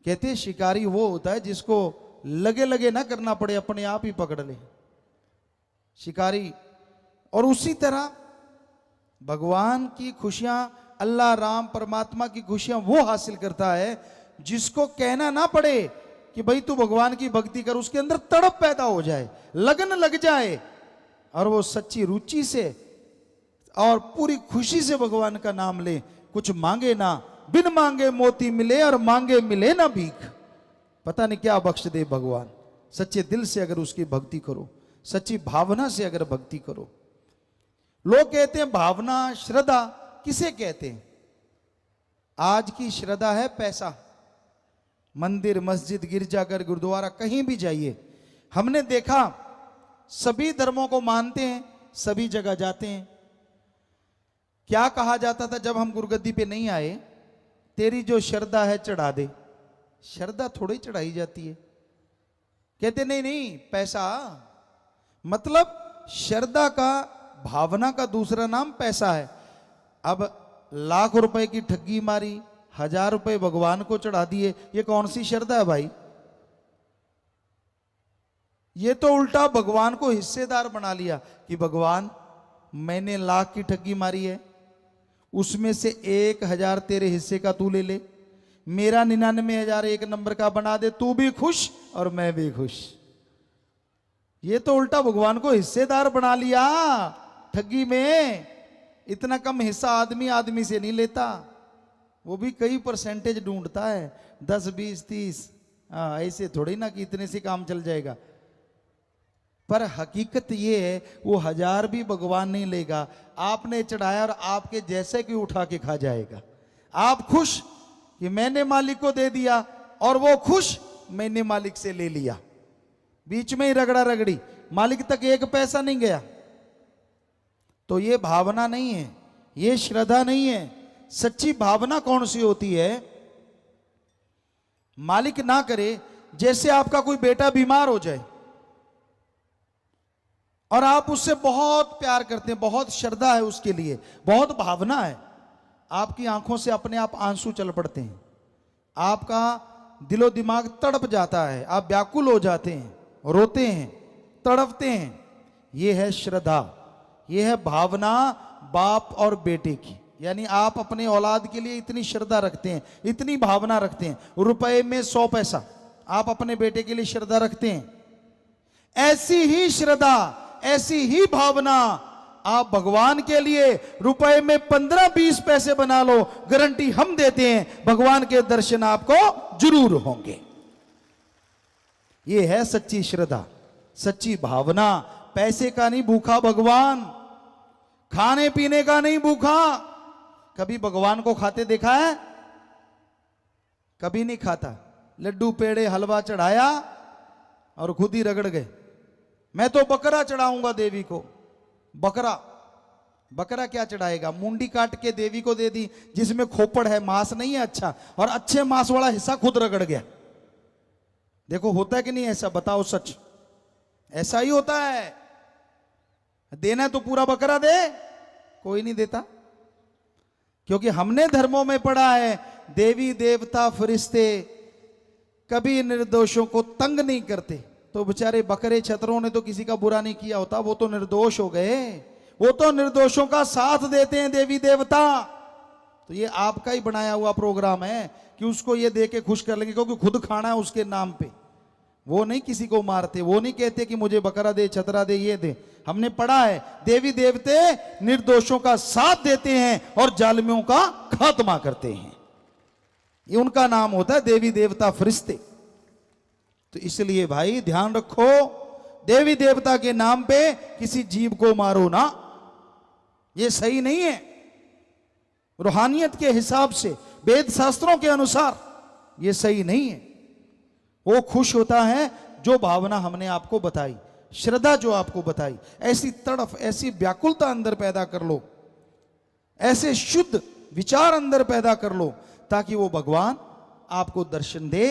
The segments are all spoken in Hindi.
कहते हैं शिकारी वो होता है जिसको लगे लगे ना करना पड़े, अपने आप ही पकड़ ले शिकारी। और उसी तरह भगवान की खुशियां, अल्लाह राम परमात्मा की खुशियां वो हासिल करता है जिसको कहना ना पड़े कि भाई तू भगवान की भक्ति कर, उसके अंदर तड़प पैदा हो जाए, लगन लग जाए और वो सच्ची रुचि से और पूरी खुशी से भगवान का नाम ले। कुछ मांगे ना, बिन मांगे मोती मिले और मांगे मिले ना भीख। पता नहीं क्या बख्श दे भगवान। सच्चे दिल से अगर उसकी भक्ति करो, सच्ची भावना से अगर भक्ति करो। लोग कहते हैं भावना, श्रद्धा किसे कहते हैं? आज की श्रद्धा है पैसा। मंदिर, मस्जिद, गिरजाघर, गुरुद्वारा, कहीं भी जाइए, हमने देखा सभी धर्मों को मानते हैं, सभी जगह जाते हैं। क्या कहा जाता था जब हम गुरुगद्दी पे नहीं आए? तेरी जो श्रद्धा है चढ़ा दे। श्रद्धा थोड़ी चढ़ाई जाती है। कहते नहीं नहीं पैसा, मतलब श्रद्धा का, भावना का दूसरा नाम पैसा है। अब लाख रुपए की ठगी मारी, 1000 रुपए भगवान को चढ़ा दिए, ये कौन सी श्रद्धा है भाई? ये तो उल्टा भगवान को हिस्सेदार बना लिया कि भगवान मैंने लाख की ठगी मारी है, उसमें से 1000 तेरे हिस्से का तू ले ले, मेरा 99,000 एक नंबर का बना दे, तू भी खुश और मैं भी खुश। ये तो उल्टा भगवान को हिस्सेदार बना लिया ठगी में। इतना कम हिस्सा आदमी आदमी से नहीं लेता, वो भी कई परसेंटेज ढूंढता है, 10, 20, 30। ऐसे थोड़ी ना कि इतने से काम चल जाएगा। पर हकीकत ये है वो 1000 भी भगवान नहीं लेगा, आपने चढ़ाया और आपके जैसे कि उठा के खा जाएगा। आप खुश कि मैंने मालिक को दे दिया और वो खुश मैंने मालिक से ले लिया, बीच में ही रगड़ा रगड़ी, मालिक तक एक पैसा नहीं गया। तो ये भावना नहीं है, ये श्रद्धा नहीं है। सच्ची भावना कौन सी होती है? मालिक ना करे, जैसे आपका कोई बेटा बीमार हो जाए और आप उससे बहुत प्यार करते हैं, बहुत श्रद्धा है उसके लिए, बहुत भावना है, आपकी आंखों से अपने आप आंसू चल पड़ते हैं, आपका दिलो दिमाग तड़प जाता है, आप व्याकुल हो जाते हैं, रोते हैं, तड़पते हैं। यह है श्रद्धा, यह है भावना बाप और बेटे की। यानी आप अपने औलाद के लिए इतनी श्रद्धा रखते हैं, इतनी भावना रखते हैं, रुपए में 100 पैसा आप अपने बेटे के लिए श्रद्धा रखते हैं। ऐसी ही श्रद्धा, ऐसी ही भावना आप भगवान के लिए रुपए में 15-20 पैसे बना लो, गारंटी हम देते हैं भगवान के दर्शन आपको जरूर होंगे। यह है सच्ची श्रद्धा, सच्ची भावना। पैसे का नहीं भूखा भगवान, खाने पीने का नहीं भूखा। कभी भगवान को खाते देखा है? कभी नहीं खाता। लड्डू पेड़े हलवा चढ़ाया और खुद ही रगड़ गए। मैं तो बकरा चढ़ाऊंगा देवी को। बकरा, बकरा क्या चढ़ाएगा? मुंडी काट के देवी को दे दी जिसमें खोपड़ है, मांस नहीं है अच्छा, और अच्छे मांस वाला हिस्सा खुद रगड़ गया। देखो होता है कि नहीं ऐसा? बताओ सच। ऐसा ही होता है। देना है तो पूरा बकरा दे, कोई नहीं देता। क्योंकि हमने धर्मों में पढ़ा है देवी देवता फरिश्ते कभी निर्दोषों को तंग नहीं करते। तो बेचारे बकरे छतरों ने तो किसी का बुरा नहीं किया होता, वो तो निर्दोष हो गए, वो तो निर्दोषों का साथ देते हैं देवी देवता। तो ये आपका ही बनाया हुआ प्रोग्राम है कि उसको ये दे के खुश कर लेंगे, क्योंकि खुद खाना है उसके नाम पे। वो नहीं किसी को मारते, वो नहीं कहते कि मुझे बकरा दे, छतरा दे, ये दे। हमने पढ़ा है देवी देवते निर्दोषों का साथ देते हैं और जालिमों का खात्मा करते हैं। ये उनका नाम होता है देवी देवता फरिश्ते। तो इसलिए भाई ध्यान रखो, देवी देवता के नाम पे किसी जीव को मारो ना, ये सही नहीं है। रूहानियत के हिसाब से, वेद शास्त्रों के अनुसार ये सही नहीं है। वो खुश होता है जो भावना हमने आपको बताई, श्रद्धा जो आपको बताई, ऐसी तड़फ, ऐसी व्याकुलता अंदर पैदा कर लो, ऐसे शुद्ध विचार अंदर पैदा कर लो, ताकि वो भगवान आपको दर्शन दे।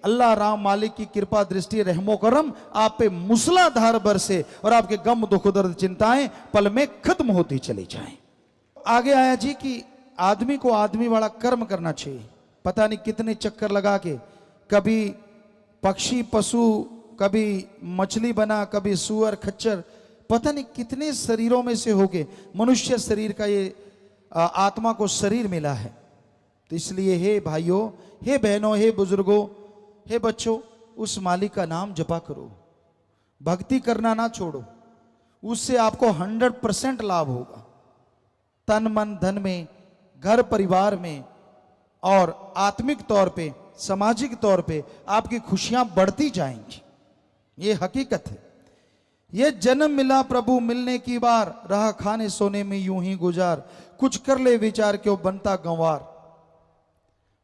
अल्लाह राम मालिक की कृपा दृष्टि रहमो करम आप पे मूसलाधार बरसे और आपके गम दुख दर्द चिंताएं पल में खत्म होती चली जाएं। आगे आया जी कि आदमी को आदमी वाला कर्म करना चाहिए। पता नहीं कितने चक्कर लगा के कभी पक्षी पशु, कभी मछली बना, कभी सुअर खच्चर, पता नहीं कितने शरीरों में से होके मनुष्य शरीर का ये आत्मा को शरीर मिला है। तो इसलिए हे भाइयों, हे बहनों, हे बुजुर्गों, हे बच्चों, उस मालिक का नाम जपा करो, भक्ति करना ना छोड़ो, उससे आपको 100% लाभ होगा, तन मन धन में, घर परिवार में, और आत्मिक तौर पे, सामाजिक तौर पे आपकी खुशियां बढ़ती जाएंगी। ये हकीकत है। ये जन्म मिला प्रभु मिलने की बार, रहा खाने सोने में यूं ही गुजार, कुछ कर ले विचार क्यों बनता गंवार।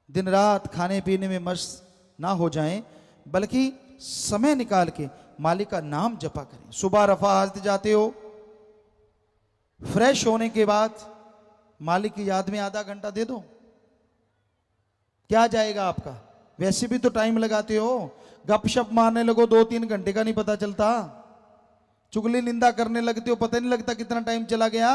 दिन रात खाने पीने में मस्त ना हो जाएं, बल्कि समय निकाल के मालिक का नाम जपा करें। सुबह रफा हाजत जाते हो, फ्रेश होने के बाद मालिक की याद में आधा घंटा दे दो, क्या जाएगा आपका? वैसे भी तो टाइम लगाते हो, गपशप मारने लगो 2-3 घंटे का नहीं पता चलता, चुगली निंदा करने लगते हो, पता नहीं लगता कितना टाइम चला गया।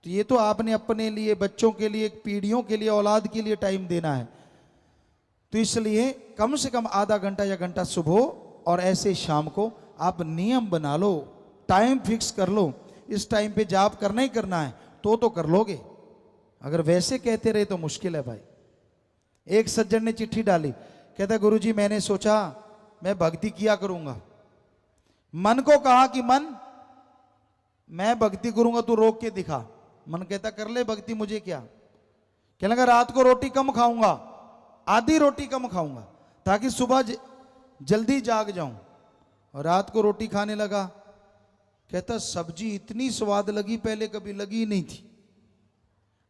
तो ये तो आपने अपने लिए, बच्चों के लिए, पीढ़ियों के लिए, औलाद के लिए टाइम देना है। तो इसलिए कम से कम आधा घंटा या घंटा सुबह और ऐसे शाम को आप नियम बना लो, टाइम फिक्स कर लो, इस टाइम पे जाप करना ही करना है तो कर लोगे। अगर वैसे कहते रहे तो मुश्किल है भाई। एक सज्जन ने चिट्ठी डाली, कहता गुरुजी मैंने सोचा मैं भक्ति किया करूंगा, मन को कहा कि मन मैं भक्ति करूंगा, तू रोक के दिखा। मन कहता कर ले भक्ति, मुझे क्या। कहने लगा रात को रोटी कम खाऊंगा, आधी रोटी कम खाऊंगा ताकि सुबह जल्दी जाग जाऊं, और रात को रोटी खाने लगा। कहता सब्जी इतनी स्वाद लगी, पहले कभी लगी नहीं थी,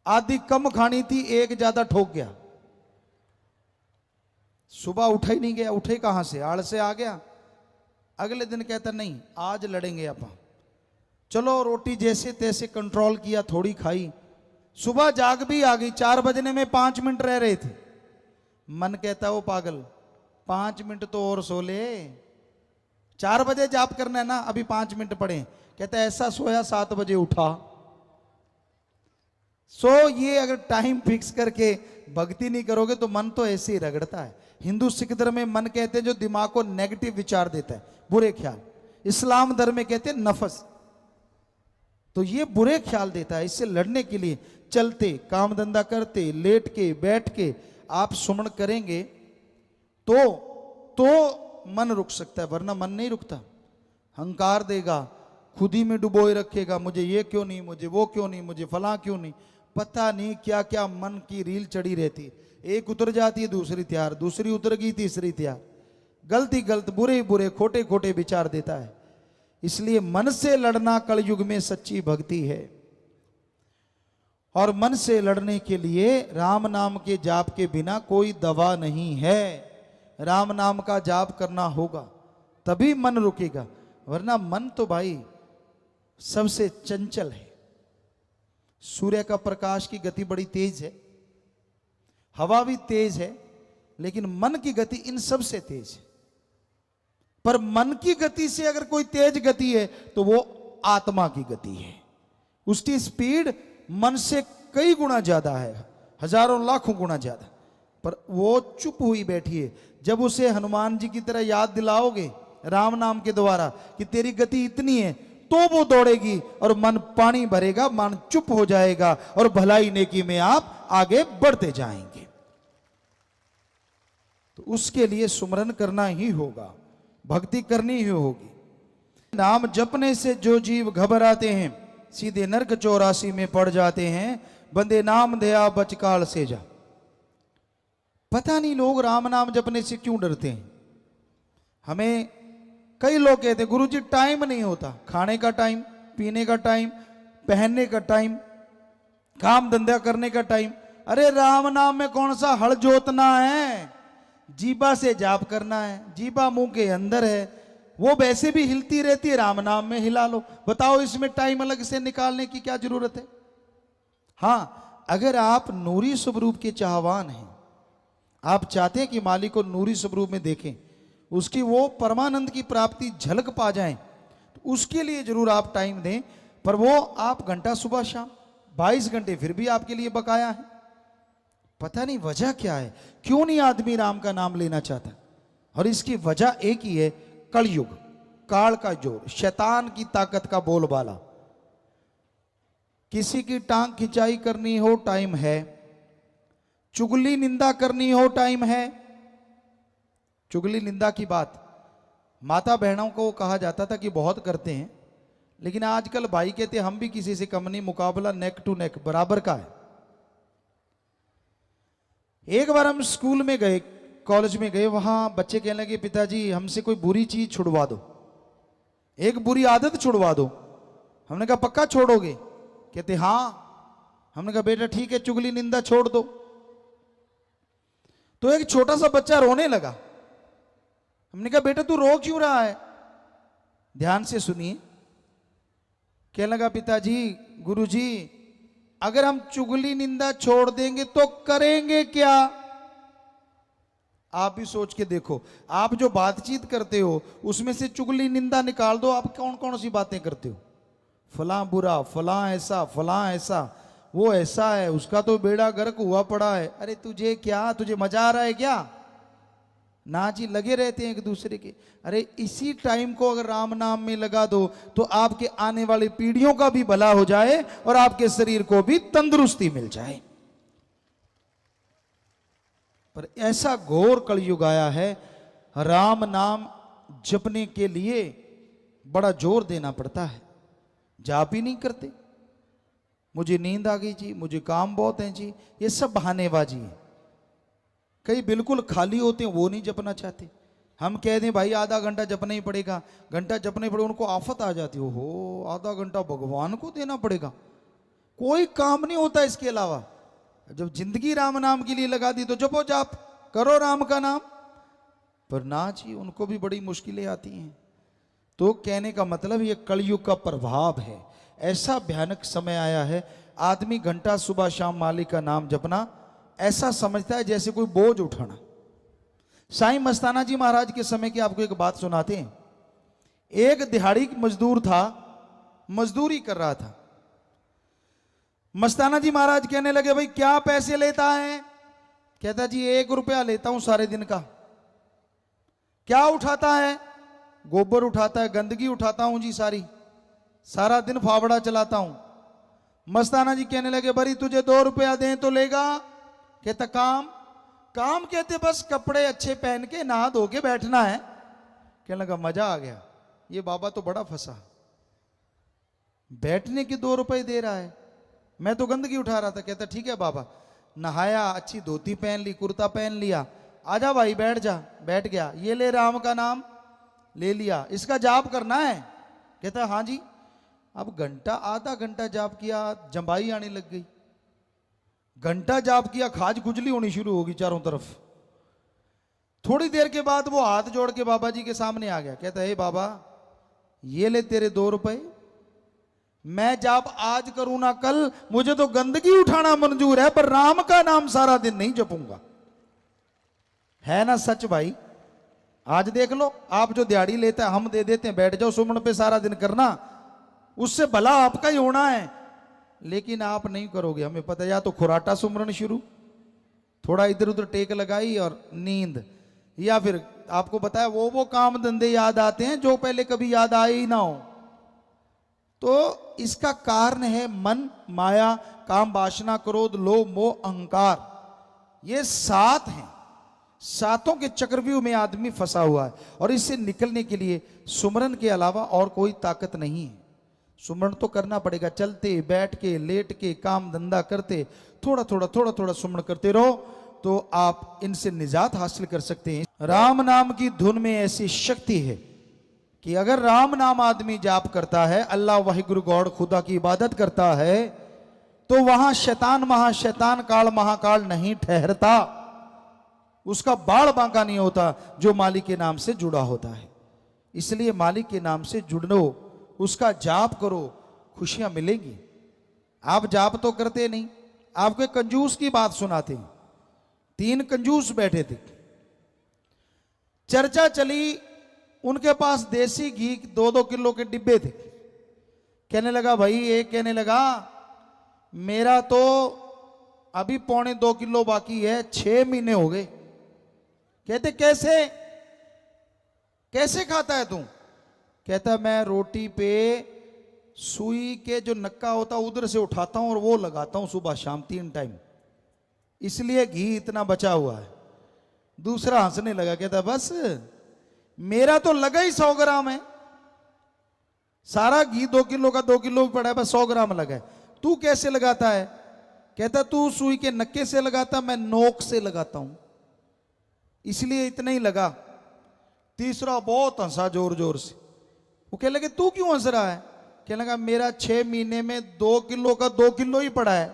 आधी कम खानी थी, एक ज्यादा ठोक गया, सुबह उठा ही नहीं गया। उठे कहां से, आड़ से आ गया। अगले दिन कहता नहीं आज लड़ेंगे अपन, चलो रोटी जैसे तैसे कंट्रोल किया, थोड़ी खाई, सुबह जाग भी आ गई। 4 बजने में 5 मिनट रह रहे थे। मन कहता वो पागल 5 मिनट तो और सो ले, 4 बजे जाप करना है ना, अभी 5 मिनट पड़े। कहता ऐसा सोया 7 बजे उठा। सो ये अगर टाइम फिक्स करके भक्ति नहीं करोगे तो मन तो ऐसे ही रगड़ता है। हिंदू सिख धर्म में मन कहते हैं जो दिमाग को नेगेटिव विचार देता है, बुरे ख्याल। इस्लाम धर्म में कहते हैं नफस, तो ये बुरे ख्याल देता है। इससे लड़ने के लिए चलते, काम धंधा करते, लेट के, बैठ के आप सुमन करेंगे तो मन रुक सकता है, वरना मन नहीं रुकता। हंकार देगा, खुद ही में डुबोए रखेगा, मुझे ये क्यों नहीं, मुझे वो क्यों नहीं, मुझे फला क्यों नहीं, पता नहीं क्या क्या मन की रील चढ़ी रहती। एक उतर जाती है दूसरी तैयार, दूसरी उतर गई तीसरी तैयार, गलती गलत, बुरे बुरे, खोटे खोटे विचार देता है। इसलिए मन से लड़ना कलयुग में सच्ची भक्ति है। और मन से लड़ने के लिए राम नाम के जाप के बिना कोई दवा नहीं है। राम नाम का जाप करना होगा तभी मन रुकेगा, वरना मन तो भाई सबसे चंचल है। सूर्य का प्रकाश की गति बड़ी तेज है, हवा भी तेज है, लेकिन मन की गति इन सब से तेज है। पर मन की गति से अगर कोई तेज गति है तो वो आत्मा की गति है। उसकी स्पीड मन से कई गुना ज्यादा है, हजारों लाखों गुना ज्यादा। पर वो चुप हुई बैठी है। जब उसे हनुमान जी की तरह याद दिलाओगे राम नाम के द्वारा कि तेरी गति इतनी है, तो वो दौड़ेगी और मन पानी भरेगा, मन चुप हो जाएगा और भलाई नेकी में आप आगे बढ़ते जाएंगे। तो उसके लिए सुमरन करना ही होगा, भक्ति करनी ही होगी। नाम जपने से जो जीव घबराते हैं सीधे नरक 84 में पड़ जाते हैं। बंदे नाम दया बचकाल से जा। पता नहीं लोग राम नाम जपने से क्यों डरते हैं। हमें कई लोग कहते हैं गुरुजी टाइम नहीं होता, खाने का टाइम, पीने का टाइम, पहनने का टाइम, काम धंधा करने का टाइम। अरे राम नाम में कौन सा हल जोतना है, जीबा से जाप करना है, जीबा मुंह के अंदर है, वो वैसे भी हिलती रहती है, राम नाम में हिला लो। बताओ इसमें टाइम अलग से निकालने की क्या जरूरत है। हाँ, अगर आप नूरी स्वरूप के चाहवान हैं, आप चाहते हैं कि मालिक को नूरी स्वरूप में देखें, उसकी वो परमानंद की प्राप्ति झलक पा जाएं, तो उसके लिए जरूर आप टाइम दें। पर वो आप घंटा सुबह शाम 22 घंटे फिर भी आपके लिए बकाया है। पता नहीं वजह क्या है, क्यों नहीं आदमी राम का नाम लेना चाहता। और इसकी वजह एक ही है, कलयुग, काल का जोर, शैतान की ताकत का बोलबाला। किसी की टांग खिंचाई करनी हो टाइम है, चुगली निंदा करनी हो टाइम है। चुगली निंदा की बात माता बहनों को कहा जाता था कि बहुत करते हैं, लेकिन आजकल भाई कहते हम भी किसी से कम नहीं, मुकाबला नेक टू नेक बराबर का है। एक बार हम स्कूल में गए, कॉलेज में गए, वहां बच्चे कहने लगे पिताजी हमसे कोई बुरी चीज छुड़वा दो, एक बुरी आदत छुड़वा दो। हमने कहा पक्का छोड़ोगे? कहते हाँ। हमने कहा बेटा ठीक है, चुगली निंदा छोड़ दो। तो एक छोटा सा बच्चा रोने लगा। हमने कहा बेटा तू रो क्यों रहा है? ध्यान से सुनिए। कहने लगा पिताजी, गुरुजी, अगर हम चुगली निंदा छोड़ देंगे तो करेंगे क्या? आप भी सोच के देखो, आप जो बातचीत करते हो उसमें से चुगली निंदा निकाल दो, आप कौन कौन सी बातें करते हो? फलां बुरा, फलां ऐसा, फलां ऐसा, वो ऐसा है, उसका तो बेड़ा गर्क हुआ पड़ा है। अरे तुझे क्या, तुझे मजा आ रहा है क्या? ना जी, लगे रहते हैं एक दूसरे के। अरे इसी टाइम को अगर राम नाम में लगा दो तो आपके आने वाली पीढ़ियों का भी भला हो जाए और आपके शरीर को भी तंदुरुस्ती मिल जाए। पर ऐसा घोर कलयुग आया है, राम नाम जपने के लिए बड़ा जोर देना पड़ता है, जाप ही नहीं करते। मुझे नींद आ गई जी, मुझे काम बहुत है जी, ये सब बहानेबाजी है। कई बिल्कुल खाली होते हैं, वो नहीं जपना चाहते। हम कह दें भाई आधा घंटा जपना ही पड़ेगा, घंटा जपने पड़े, उनको आफत आ जाती हो आधा घंटा भगवान को देना पड़ेगा। कोई काम नहीं होता इसके अलावा। जब जिंदगी राम नाम के लिए लगा दी तो जपो, जाप करो राम का नाम। पर ना जी, उनको भी बड़ी मुश्किलें आती हैं। तो कहने का मतलब ये कलयुग का प्रभाव है। ऐसा भयानक समय आया है, आदमी घंटा सुबह शाम मालिक का नाम जपना ऐसा समझता है जैसे कोई बोझ उठाना। साईं मस्ताना जी महाराज के समय की आपको एक बात सुनाते हैं। एक दिहाड़ी मजदूर था, मजदूरी कर रहा था। मस्ताना जी महाराज कहने लगे भाई क्या पैसे लेता है? कहता जी 1 रुपया लेता हूं सारे दिन का। क्या उठाता है? गोबर उठाता है, गंदगी उठाता हूं जी सारी, सारा दिन फावड़ा चलाता हूं। मस्ताना जी कहने लगे भाई तुझे 2 रुपया दें तो लेगा? कहता काम। काम कहते बस कपड़े अच्छे पहन के नहा धो के बैठना है। कहने लगा मजा आ गया, ये बाबा तो बड़ा फंसा, बैठने के 2 रुपए दे रहा है, मैं तो गंदगी उठा रहा था। कहता ठीक है बाबा। नहाया, अच्छी धोती पहन ली, कुर्ता पहन लिया, आजा भाई बैठ जा। बैठ गया। ये ले राम का नाम, ले लिया, इसका जाप करना है। कहता हाँ जी। अब घंटा आधा घंटा जाप किया, जंबाई आने लग गई। घंटा जाप किया, खाज खुजली होनी शुरू होगी चारों तरफ। थोड़ी देर के बाद वो हाथ जोड़ के बाबा जी के सामने आ गया। कहता हे बाबा, ये ले तेरे 2 रुपए, मैं जाप आज करूं ना कल, मुझे तो गंदगी उठाना मंजूर है, पर राम का नाम सारा दिन नहीं जपूंगा। है ना सच भाई? आज देख लो, आप जो दिहाड़ी लेता है हम दे देते हैं, बैठ जाओ सुमन पे सारा दिन करना, उससे भला आपका ही होना है। लेकिन आप नहीं करोगे, हमें पता है। या तो खुराटा सुमरन शुरू, थोड़ा इधर उधर टेक लगाई और नींद, या फिर आपको बताया वो काम धंधे याद आते हैं जो पहले कभी याद आए ही ना हो। तो इसका कारण है मन, माया, काम, वासना, क्रोध, लोभ, मोह, अहंकार। ये 7 हैं। 7 के चक्रव्यूह में आदमी फंसा हुआ है और इससे निकलने के लिए सुमरन के अलावा और कोई ताकत नहीं है। सुमरन तो करना पड़ेगा, चलते बैठ के लेट के काम धंधा करते थोड़ा थोड़ा सुमरन करते रहो तो आप इनसे निजात हासिल कर सकते हैं। राम नाम की धुन में ऐसी शक्ति है कि अगर राम नाम आदमी जाप करता है, अल्लाह वाहिगुरु गॉड खुदा की इबादत करता है, तो वहां शैतान महाशैतान काल महाकाल नहीं ठहरता, उसका बाढ़ बांका नहीं होता जो मालिक के नाम से जुड़ा होता है। इसलिए मालिक के नाम से जुड़ो, उसका जाप करो, खुशियां मिलेंगी। आप जाप तो करते नहीं। आपको एक कंजूस की बात सुनाते हैं। 3 कंजूस बैठे थे, चर्चा चली, उनके पास देसी घी 2-2 किलो के डिब्बे थे। कहने लगा भाई, एक कहने लगा मेरा तो अभी 1.25 किलो बाकी है, 6 महीने हो गए। कहते कैसे कैसे खाता है तू? कहता मैं रोटी पे सुई के जो नक्का होता उधर से उठाता हूं और वो लगाता हूं सुबह शाम 3 टाइम, इसलिए घी इतना बचा हुआ है। दूसरा हंसने लगा, कहता बस मेरा तो लगा ही 100 ग्राम है, सारा घी 2 किलो का 2 किलो भी पड़ा है, बस 100 ग्राम लगा है। तू कैसे लगाता है? कहता तू सुई के नक्के से लगाता, मैं नोक से लगाता हूं, इसलिए इतना ही लगा। तीसरा बहुत हंसा जोर जोर से। वो कहने लगे तू क्यों हंस रहा है? कहने लगा मेरा 6 महीने में 2 किलो का 2 किलो ही पड़ा है।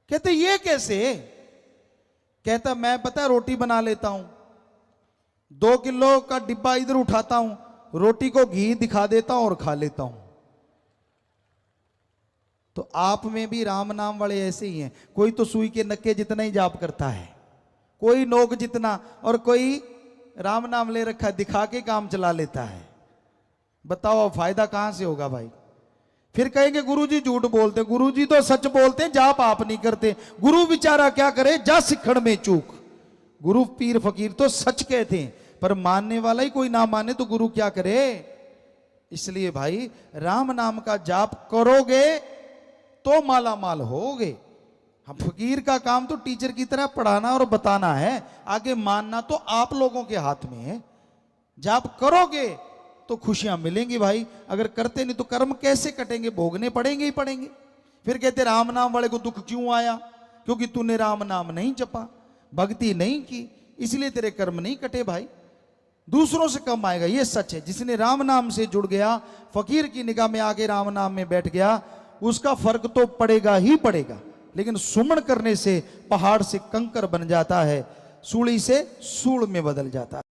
कहते ये कैसे? कहता मैं पता रोटी बना लेता हूं, 2 किलो का डिब्बा इधर उठाता हूं, रोटी को घी दिखा देता हूं और खा लेता हूं। तो आप में भी राम नाम वाले ऐसे ही हैं। कोई तो सुई के नक्के जितना ही जाप करता है, कोई नोक जितना, और कोई राम नाम ले रखा है, दिखा के काम चला लेता है। बताओ फायदा कहां से होगा भाई? फिर कहेंगे गुरुजी झूठ बोलते। गुरुजी तो सच बोलते हैं, जाप आप नहीं करते। गुरु बेचारा क्या करे, जा सिखड़ में चूक। गुरु पीर फकीर तो सच कहते हैं, पर मानने वाला ही कोई ना माने तो गुरु क्या करे? इसलिए भाई राम नाम का जाप करोगे तो माला माल होगे। हम फकीर का काम तो टीचर की तरह पढ़ाना और बताना है, आगे मानना तो आप लोगों के हाथ में है। जाप करोगे तो खुशियां मिलेंगी भाई, अगर करते नहीं तो कर्म कैसे कटेंगे? भोगने पड़ेंगे ही पड़ेंगे। फिर कहते राम नाम वाले को दुख क्यों आया? क्योंकि तूने राम नाम नहीं जपा, भक्ति नहीं की, इसलिए तेरे कर्म नहीं कटे भाई। दूसरों से कम आएगा, ये सच है। जिसने राम नाम से जुड़ गया, फकीर की निगाह में आके राम नाम में बैठ गया, उसका फर्क तो पड़ेगा ही पड़ेगा। लेकिन सुमन करने से पहाड़ से कंकर बन जाता है, सूली से सूल में बदल जाता है।